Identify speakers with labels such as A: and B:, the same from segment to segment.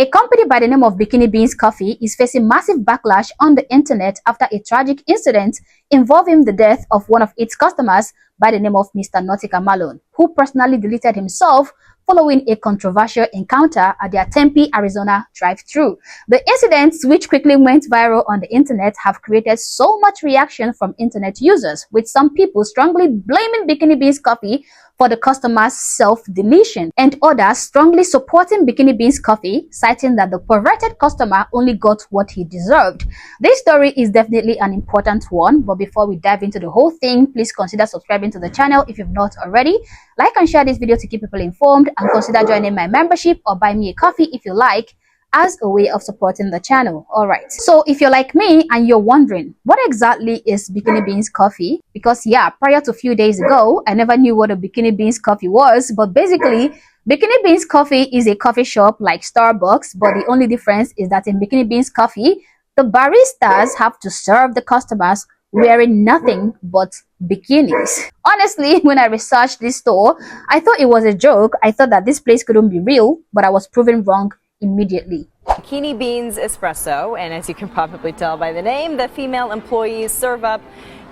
A: A company by the name of Bikini Beans Coffee is facing massive backlash on the internet after a tragic incident involving the death of one of its customers by the name of Mr Nautica Malone, who personally deleted himself following a controversial encounter at their Tempe, Arizona drive-thru. The incidents, which quickly went viral on the internet, have created so much reaction from internet users, with some people strongly blaming Bikini Beans Coffee for the customer's self-deletion, and others strongly supporting Bikini Beans Coffee, citing that the perverted customer only got what he deserved. This story is definitely an important one, but before we dive into the whole thing, please consider subscribing to the channel if you've not already. Like and share this video to keep people informed, and consider joining my membership or buy me a coffee if you like, as a way of supporting the channel. Alright, so if you're like me and you're wondering what exactly is Bikini Beans Coffee, because yeah, prior to a few days ago I never knew what a Bikini Beans Coffee was, but basically Bikini Beans Coffee is a coffee shop like Starbucks, but the only difference is that in Bikini Beans Coffee, the baristas have to serve the customers wearing nothing but bikinis. Honestly, when I researched this store, I thought it was a joke. I thought that this place couldn't be real, but I was proven wrong immediately.
B: Bikini Beans Espresso, and as you can probably tell by the name, the female employees serve up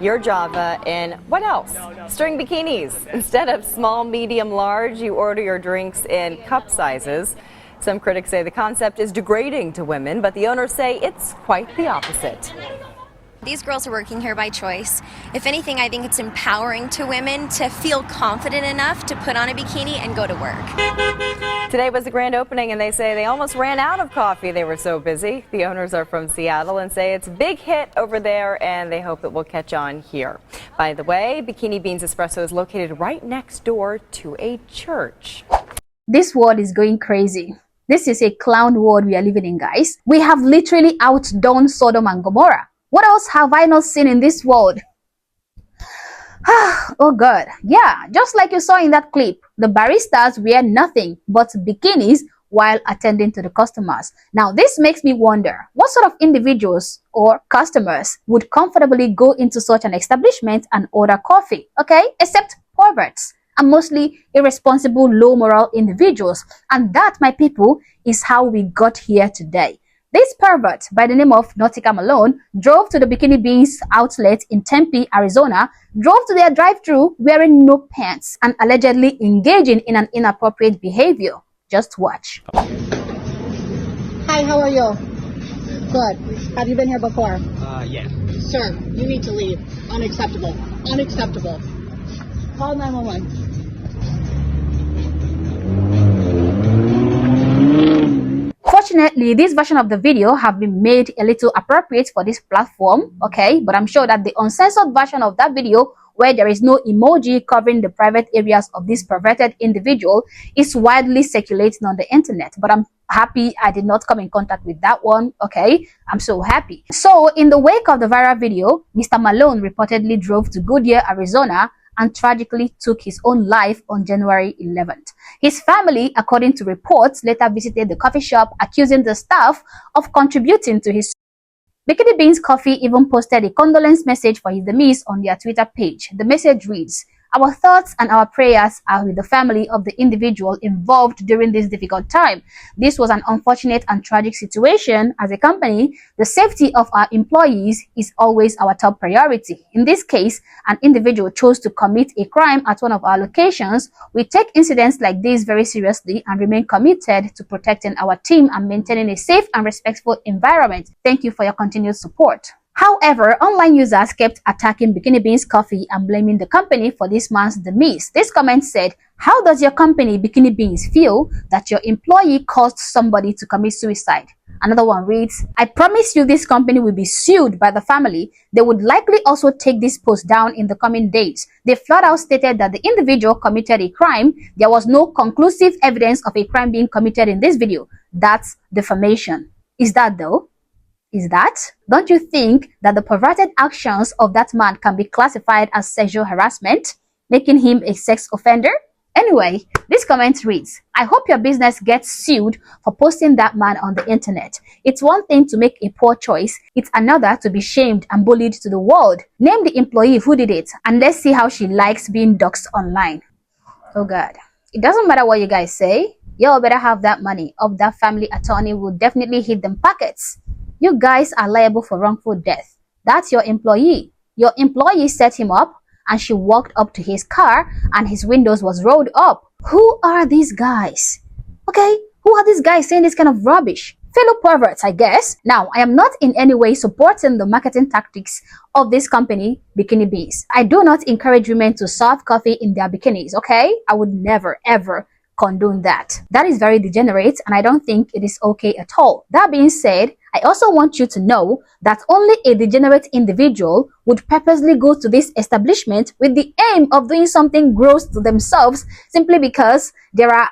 B: your Java in what else? String bikinis. Instead of small, medium, large, you order your drinks in cup sizes. Some critics say the concept is degrading to women, but the owners say it's quite the opposite.
C: These girls are working here by choice. If anything, I think it's empowering to women to feel confident enough to put on a bikini and go to work.
B: Today was the grand opening, and they say they almost ran out of coffee. They were so busy. The owners are from Seattle and say it's a big hit over there, and they hope it will catch on here. By the way, Bikini Beans Espresso is located right next door to a church.
A: This world is going crazy. This is a clown world we are living in, guys. We have literally outdone Sodom and Gomorrah. What else have I not seen in this world? Oh God, yeah, just like you saw in that clip, the baristas wear nothing but bikinis while attending to the customers. Now, this makes me wonder, what sort of individuals or customers would comfortably go into such an establishment and order coffee, okay? Except perverts and mostly irresponsible, low-moral individuals. And that, my people, is how we got here today. This pervert by the name of Nautica Malone drove to the Bikini Beans outlet in Tempe, Arizona, drove to their drive-thru wearing no pants and allegedly engaging in an inappropriate behavior. Just watch.
D: Hi, how are you? Good. Have you been here before?
E: Yeah.
D: Sir, you need to leave. Unacceptable. Unacceptable. Call 911.
A: Fortunately, this version of the video have been made a little appropriate for this platform, okay? But I'm sure that the uncensored version of that video, where there is no emoji covering the private areas of this perverted individual, is widely circulating on the internet. But I'm happy I did not come in contact with that one, okay? I'm so happy. So, in the wake of the viral video, Mr. Malone reportedly drove to Goodyear, Arizona, and tragically took his own life on January 11th. His family, according to reports, later visited the coffee shop, accusing the staff of contributing to his. Bikini Beans Coffee even posted a condolence message for his demise on their Twitter page. The message reads, "Our thoughts and our prayers are with the family of the individual involved during this difficult time. This was an unfortunate and tragic situation. As a company, the safety of our employees is always our top priority. In this case, an individual chose to commit a crime at one of our locations. We take incidents like this very seriously and remain committed to protecting our team and maintaining a safe and respectful environment. Thank you for your continued support." However, online users kept attacking Bikini Beans Coffee and blaming the company for this man's demise. This comment said, "How does your company, Bikini Beans, feel that your employee caused somebody to commit suicide?" Another one reads, "I promise you this company will be sued by the family. They would likely also take this post down in the coming days. They flat out stated that the individual committed a crime. There was no conclusive evidence of a crime being committed in this video. That's defamation." Is that though? Is that? Don't you think that the perverted actions of that man can be classified as sexual harassment, making him a sex offender? Anyway, this comment reads, "I hope your business gets sued for posting that man on the internet. It's one thing to make a poor choice, it's another to be shamed and bullied to the world. Name the employee who did it, and let's see how she likes being doxxed online." Oh God. It doesn't matter what you guys say. y'all better have that money, or that family attorney will definitely hit them pockets. You guys are liable for wrongful death. That's your employee. Your employee set him up, and she walked up to his car and his windows was rolled up. Who are these guys? Okay, who are these guys saying this kind of rubbish? Fellow perverts, I guess. Now, I am not in any way supporting the marketing tactics of this company, Bikini Beans. I do not encourage women to serve coffee in their bikinis, okay? I would never, ever condone that. That is very degenerate, and I don't think it is okay at all. That being said, I also want you to know that only a degenerate individual would purposely go to this establishment with the aim of doing something gross to themselves simply because there are,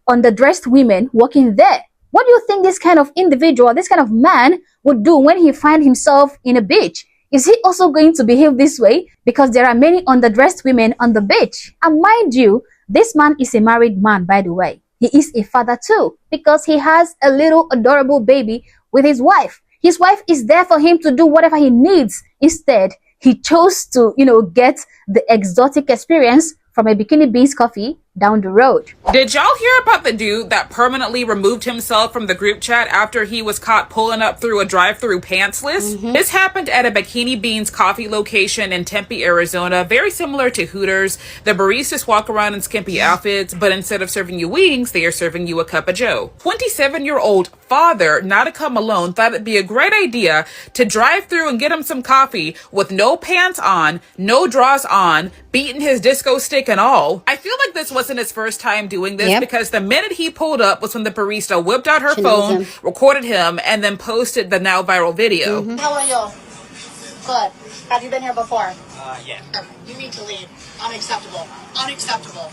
A: underdressed women working there. What do you think this kind of individual, this kind of man would do when he finds himself in a beach? Is he also going to behave this way? Because there are many underdressed women on the beach. And mind you, this man is a married man, by the way. He is a father too, because he has a little adorable baby with his wife. His wife is there for him to do whatever he needs. Instead, he chose to, get the exotic experience from a Bikini Beans Coffee down the road.
E: Did y'all hear about the dude that permanently removed himself from the group chat after he was caught pulling up through a drive-thru pantsless? This happened at a Bikini Beans Coffee location in Tempe, Arizona, very similar to Hooters. The baristas walk around in skimpy outfits, but instead of serving you wings, they are serving you a cup of joe. 27-year-old father Nautica Malone thought it'd be a great idea to drive through and get him some coffee with no pants on, no drawers on, beating his disco stick and all. I feel like this wasn't his first time doing this because the minute he pulled up was when the barista whipped out her phone, recorded him, and then posted the now viral video.
D: How are you? Good. Have you been here before?
F: Yeah.
D: You need to leave. Unacceptable. Unacceptable.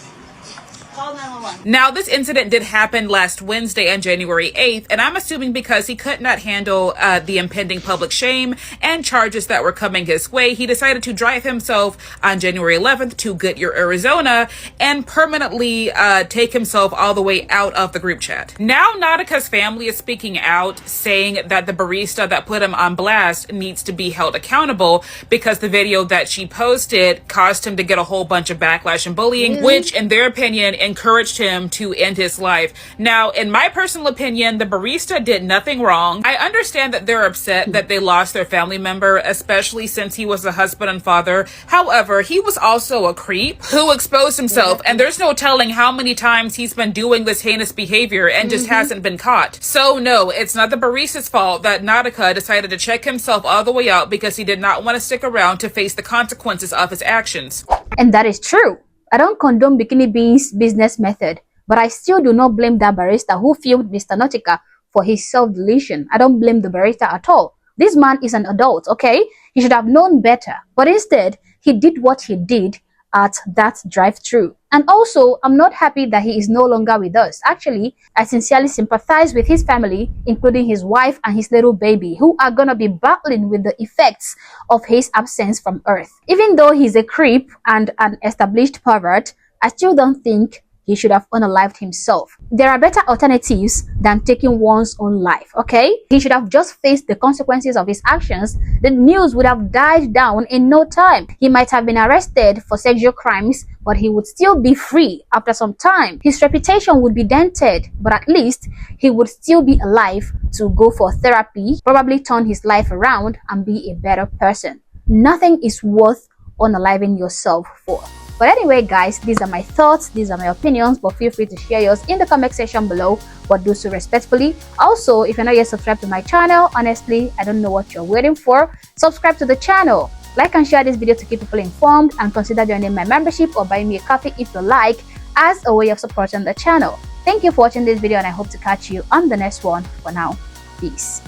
D: Call 911.
E: Now, this incident did happen last Wednesday on January 8th, and I'm assuming because he could not handle the impending public shame and charges that were coming his way, he decided to drive himself on January 11th to Goodyear, Arizona, and permanently take himself all the way out of the group chat. Now, Nautica's family is speaking out, saying that the barista that put him on blast needs to be held accountable because the video that she posted caused him to get a whole bunch of backlash and bullying, which, in their opinion, encouraged him to end his life. Now, in my personal opinion, the barista did nothing wrong. I understand that they're upset that they lost their family member, especially since he was a husband and father. However, he was also a creep who exposed himself, and there's no telling how many times he's been doing this heinous behavior and just hasn't been caught. So no, it's not the barista's fault that Nautica decided to check himself all the way out because he did not want to stick around to face the consequences of his actions.
A: And that is true. I don't condone Bikini Beans' business method, but I still do not blame that barista who filmed Mr. Nautica for his self-delusion. I don't blame the barista at all. This man is an adult, okay? He should have known better. But instead, he did what he did at that drive-thru. And also, I'm not happy that he is no longer with us. Actually, I sincerely sympathize with his family, including his wife and his little baby, who are gonna be battling with the effects of his absence from Earth. Even though he's a creep and an established pervert, I still don't think he should have unalived himself. There are better alternatives than taking one's own life, okay? He should have just faced the consequences of his actions. The news would have died down in no time. He might have been arrested for sexual crimes, but he would still be free after some time. His reputation would be dented, but at least he would still be alive to go for therapy, probably turn his life around and be a better person. Nothing is worth unaliving yourself for. But anyway, guys, these are my thoughts, these are my opinions, but feel free to share yours in the comment section below, but do so respectfully. Also, if you're not yet subscribed to my channel, honestly, I don't know what you're waiting for. Subscribe to the channel, like and share this video to keep people informed, and consider joining my membership or buying me a coffee if you like, as a way of supporting the channel. Thank you for watching this video, and I hope to catch you on the next one. For now, peace.